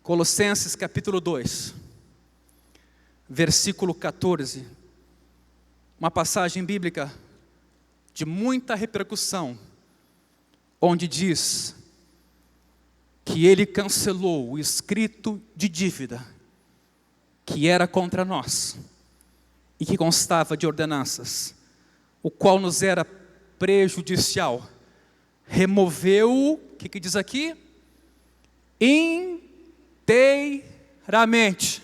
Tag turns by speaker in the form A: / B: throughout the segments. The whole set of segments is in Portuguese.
A: Colossenses capítulo 2, versículo 14, uma passagem bíblica de muita repercussão, onde diz que Ele cancelou o escrito de dívida que era contra nós e que constava de ordenanças, o qual nos era prejudicial. Removeu, o que diz aqui? Inteiramente,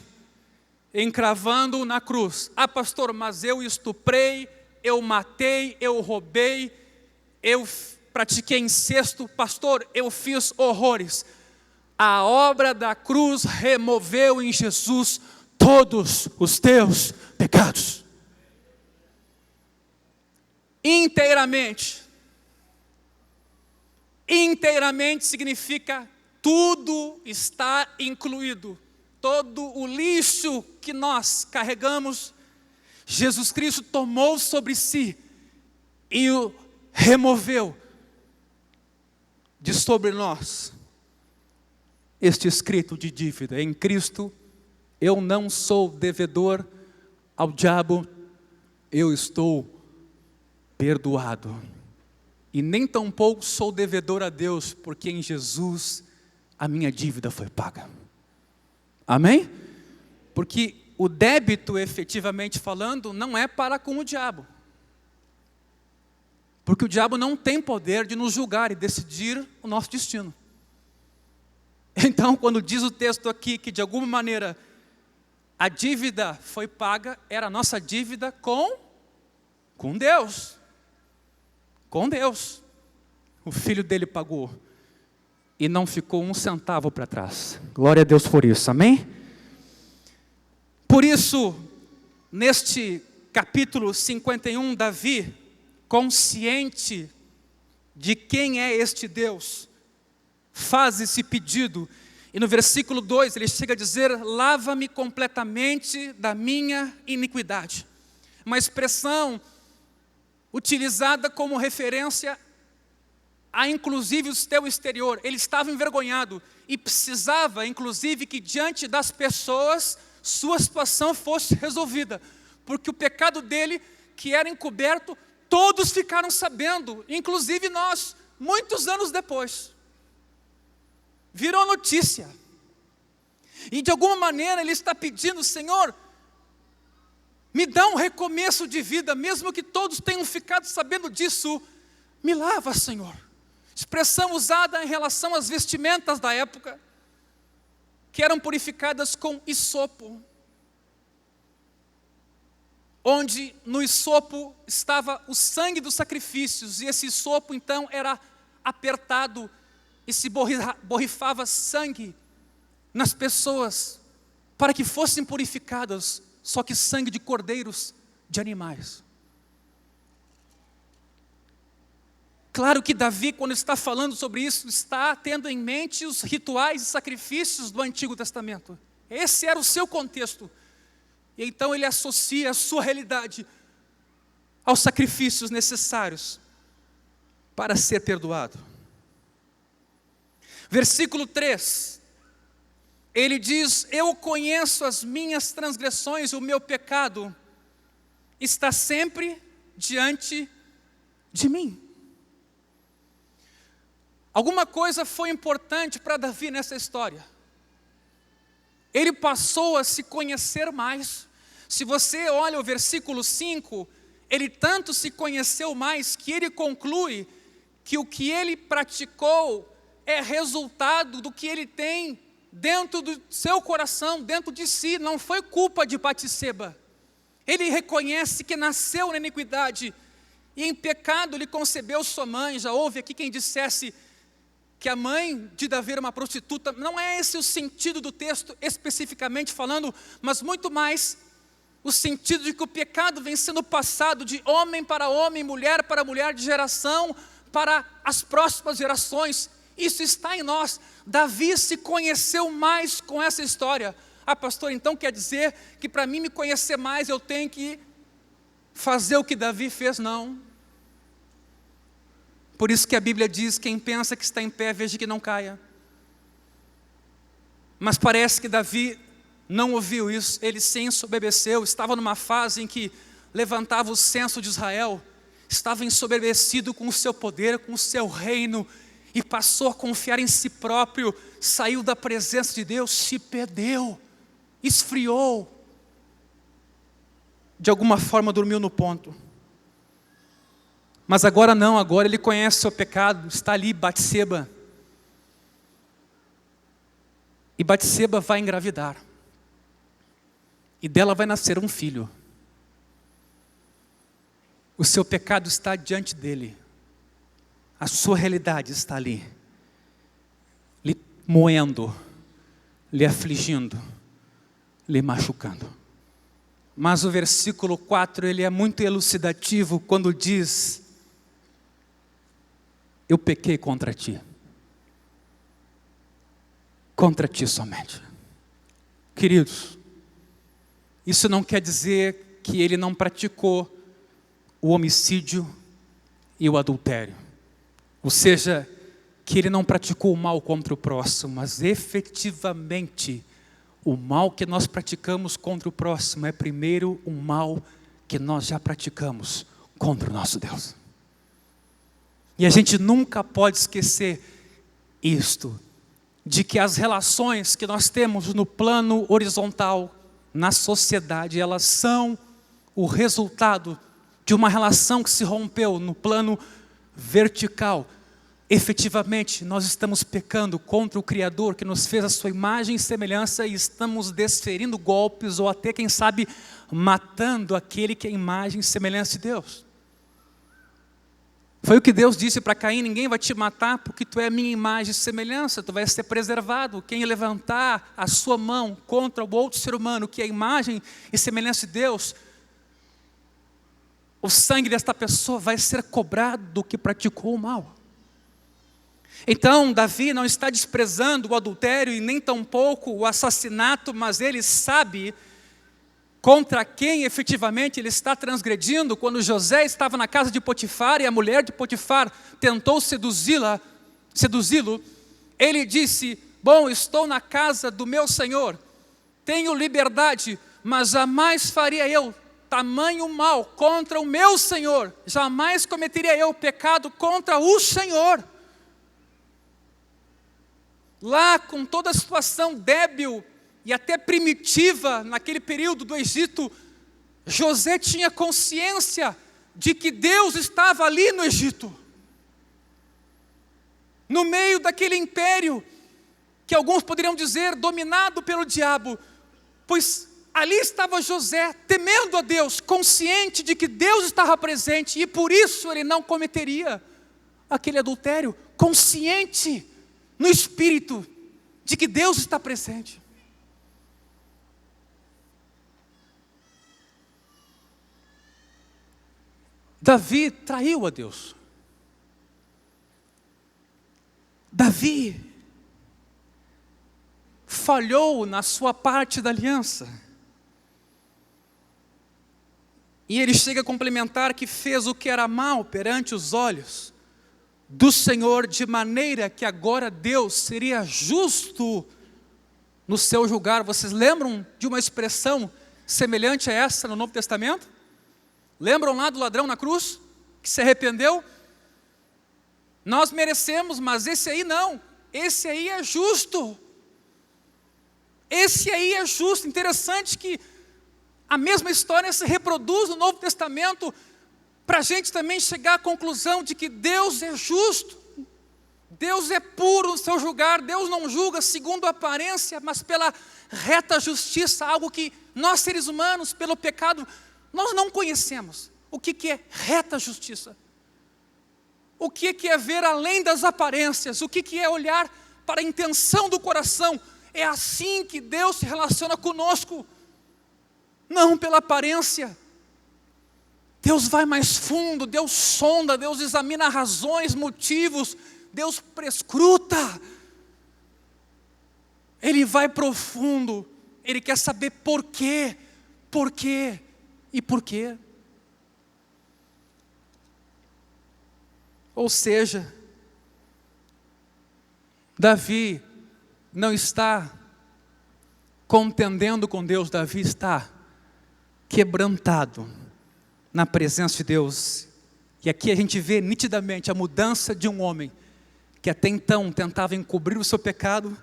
A: encravando-o na cruz. Ah, pastor, mas eu estuprei, eu matei, eu roubei, eu pratiquei incesto. Pastor, eu fiz horrores. A obra da cruz removeu em Jesus todos os teus pecados. Inteiramente. Inteiramente significa tudo está incluído. Todo o lixo que nós carregamos, Jesus Cristo tomou sobre si e o removeu de sobre nós este escrito de dívida. Em Cristo eu não sou devedor ao diabo, eu estou perdoado. E nem tampouco sou devedor a Deus, porque em Jesus a minha dívida foi paga. Amém? Porque o débito, efetivamente falando, não é para com o diabo. Porque o diabo não tem poder de nos julgar e decidir o nosso destino. Então, quando diz o texto aqui que de alguma maneira a dívida foi paga, era a nossa dívida com Deus. Com Deus. O Filho dele pagou. E não ficou um centavo para trás. Glória a Deus por isso, amém? Por isso, neste capítulo 51, Davi, consciente de quem é este Deus, faz esse pedido. E no versículo 2, ele chega a dizer: lava-me completamente da minha iniquidade. Uma expressão utilizada como referência a inclusive o teu exterior. Ele estava envergonhado e precisava inclusive que diante das pessoas sua situação fosse resolvida, porque o pecado dele, que era encoberto, todos ficaram sabendo, inclusive nós, muitos anos depois. Virou notícia. E de alguma maneira ele está pedindo: Senhor, me dá um recomeço de vida, mesmo que todos tenham ficado sabendo disso, me lava, Senhor. Expressão usada em relação às vestimentas da época, que eram purificadas com hisopo, onde no hisopo estava o sangue dos sacrifícios, e esse hisopo então era apertado e se borrifava sangue nas pessoas, para que fossem purificadas, só que sangue de cordeiros, de animais. Claro que Davi, quando está falando sobre isso, está tendo em mente os rituais e sacrifícios do Antigo Testamento. Esse era o seu contexto. E então ele associa a sua realidade aos sacrifícios necessários para ser perdoado. Versículo 3, ele diz: eu conheço as minhas transgressões, o meu pecado está sempre diante de mim. Alguma coisa foi importante para Davi nessa história. Ele passou a se conhecer mais. Se você olha o versículo 5, ele tanto se conheceu mais que ele conclui que o que ele praticou é resultado do que ele tem dentro do seu coração, dentro de si. Não foi culpa de Batseba. Ele reconhece que nasceu na iniquidade e em pecado lhe concebeu sua mãe. Já houve aqui quem dissesse que a mãe de Davi era uma prostituta. Não é esse o sentido do texto especificamente falando, mas muito mais o sentido de que o pecado vem sendo passado de homem para homem, mulher para mulher, de geração para as próximas gerações. Isso está em nós. Davi se conheceu mais com essa história. Ah, pastor, então quer dizer que para mim me conhecer mais eu tenho que fazer o que Davi fez? Não. Por isso que a Bíblia diz: quem pensa que está em pé, veja que não caia. Mas parece que Davi não ouviu isso, ele se ensoberbeceu, estava numa fase em que levantava o censo de Israel, estava ensoberbecido com o seu poder, com o seu reino, e passou a confiar em si próprio, saiu da presença de Deus, se perdeu, esfriou, de alguma forma dormiu no ponto. Mas agora não, agora ele conhece o seu pecado, está ali Batseba. E Batseba vai engravidar. E dela vai nascer um filho. O seu pecado está diante dele. A sua realidade está ali. Lhe moendo, lhe afligindo, lhe machucando. Mas o versículo 4, ele é muito elucidativo quando diz: eu pequei contra ti. Contra ti somente. Queridos, isso não quer dizer que ele não praticou o homicídio e o adultério. Ou seja, que ele não praticou o mal contra o próximo, mas efetivamente o mal que nós praticamos contra o próximo é primeiro um mal que nós já praticamos contra o nosso Deus. E a gente nunca pode esquecer isto, de que as relações que nós temos no plano horizontal, na sociedade, elas são o resultado de uma relação que se rompeu no plano vertical. Efetivamente, nós estamos pecando contra o Criador que nos fez a sua imagem e semelhança e estamos desferindo golpes ou até, quem sabe, matando aquele que é a imagem e semelhança de Deus. Foi o que Deus disse para Caim: ninguém vai te matar porque tu é a minha imagem e semelhança, tu vai ser preservado. Quem levantar a sua mão contra o outro ser humano que é a imagem e semelhança de Deus, o sangue desta pessoa vai ser cobrado do que praticou o mal. Então, Davi não está desprezando o adultério e nem tampouco o assassinato, mas ele sabe contra quem efetivamente ele está transgredindo. Quando José estava na casa de Potifar e a mulher de Potifar tentou seduzi-lo, ele disse: bom, estou na casa do meu Senhor, tenho liberdade, mas jamais faria eu tamanho mal contra o meu Senhor, jamais cometeria eu pecado contra o Senhor. Lá, com toda a situação débil e até primitiva naquele período do Egito, José tinha consciência de que Deus estava ali no Egito, no meio daquele império que alguns poderiam dizer dominado pelo diabo, pois ali estava José temendo a Deus, consciente de que Deus estava presente e por isso ele não cometeria aquele adultério, consciente no espírito de que Deus está presente. Davi traiu a Deus. Davi falhou na sua parte da aliança. E ele chega a complementar que fez o que era mal perante os olhos do Senhor, de maneira que agora Deus seria justo no seu julgar. Vocês lembram de uma expressão semelhante a essa no Novo Testamento? Lembram lá do ladrão na cruz, que se arrependeu? Nós merecemos, mas esse aí não, esse aí é justo. Esse aí é justo. Interessante que a mesma história se reproduz no Novo Testamento, para a gente também chegar à conclusão de que Deus é justo, Deus é puro no seu julgar. Deus não julga segundo a aparência, mas pela reta justiça, algo que nós seres humanos, pelo pecado, nós não conhecemos. O que é reta justiça? O que é ver além das aparências? O que é olhar para a intenção do coração? É assim que Deus se relaciona conosco, não pela aparência. Deus vai mais fundo, Deus sonda, Deus examina razões, motivos, Deus prescruta. Ele vai profundo, Ele quer saber por quê e por quê. Ou seja, Davi não está contendendo com Deus, Davi está quebrantado na presença de Deus. E aqui a gente vê nitidamente a mudança de um homem que até então tentava encobrir o seu pecado,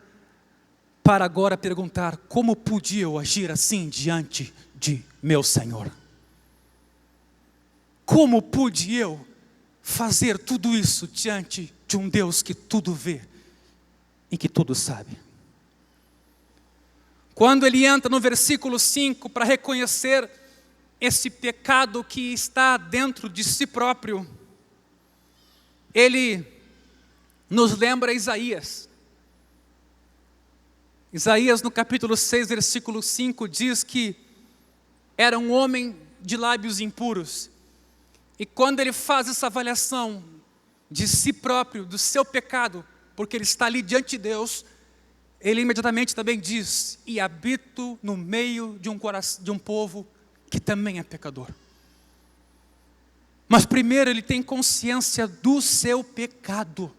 A: para agora perguntar: como podia eu agir assim diante de meu Senhor? Como pude eu fazer tudo isso diante de um Deus que tudo vê e que tudo sabe? Quando ele entra no versículo 5 para reconhecer esse pecado que está dentro de si próprio, ele nos lembra Isaías. Isaías no capítulo 6, versículo 5 diz que era um homem de lábios impuros. E quando ele faz essa avaliação de si próprio, do seu pecado, porque ele está ali diante de Deus, ele imediatamente também diz: e habito no meio de um povo que também é pecador. Mas primeiro ele tem consciência do seu pecado.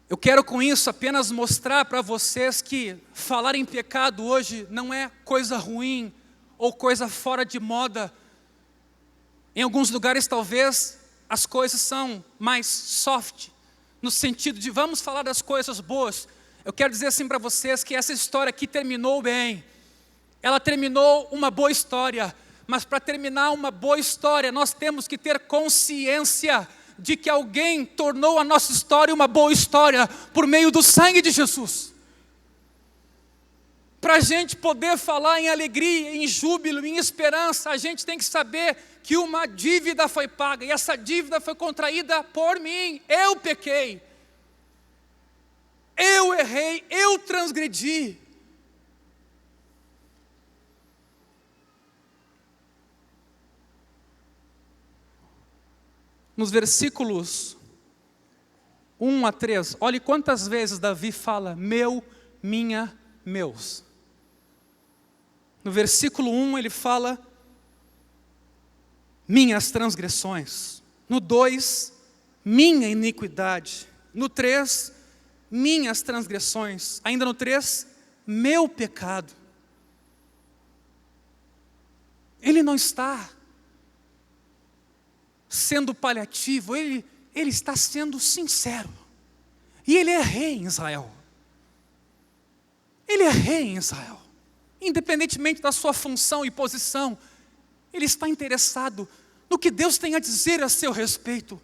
A: Eu quero com isso apenas mostrar para vocês que falar em pecado hoje não é coisa ruim ou coisa fora de moda. Em alguns lugares talvez as coisas são mais soft, no sentido de vamos falar das coisas boas. Eu quero dizer assim para vocês que essa história aqui terminou bem. Ela terminou uma boa história, mas para terminar uma boa história nós temos que ter consciência de que alguém tornou a nossa história uma boa história por meio do sangue de Jesus. Para a gente poder falar em alegria, em júbilo, em esperança, a gente tem que saber que uma dívida foi paga, e essa dívida foi contraída por mim. Eu pequei, eu errei, eu transgredi. Nos versículos 1 a 3, olhe quantas vezes Davi fala meu, minha, meus. No versículo 1 ele fala minhas transgressões. No 2, minha iniquidade. No 3, minhas transgressões. Ainda no 3, meu pecado. Ele não está sendo paliativo, ele está sendo sincero. E ele é rei em Israel. Ele é rei em Israel. Independentemente da sua função e posição, ele está interessado no que Deus tem a dizer a seu respeito.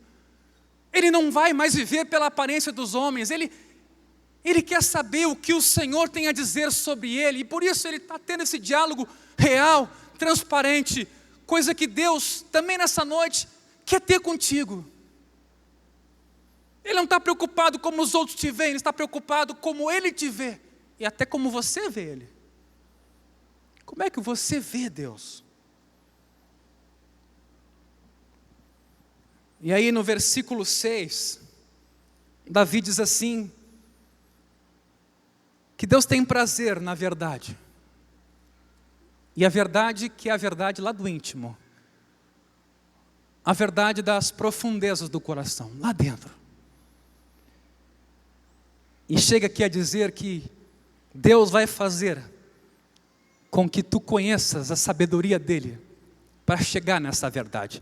A: Ele não vai mais viver pela aparência dos homens, ele quer saber o que o Senhor tem a dizer sobre ele, e por isso ele está tendo esse diálogo real, transparente, coisa que Deus também nessa noite quer ter contigo. Ele não está preocupado como os outros te veem, ele está preocupado como ele te vê, e até como você vê ele. Como é que você vê Deus? E aí no versículo 6, Davi diz assim, que Deus tem prazer na verdade. E a verdade que é a verdade lá do íntimo. A verdade das profundezas do coração, lá dentro. E chega aqui a dizer que Deus vai fazer com que tu conheças a sabedoria dele para chegar nessa verdade.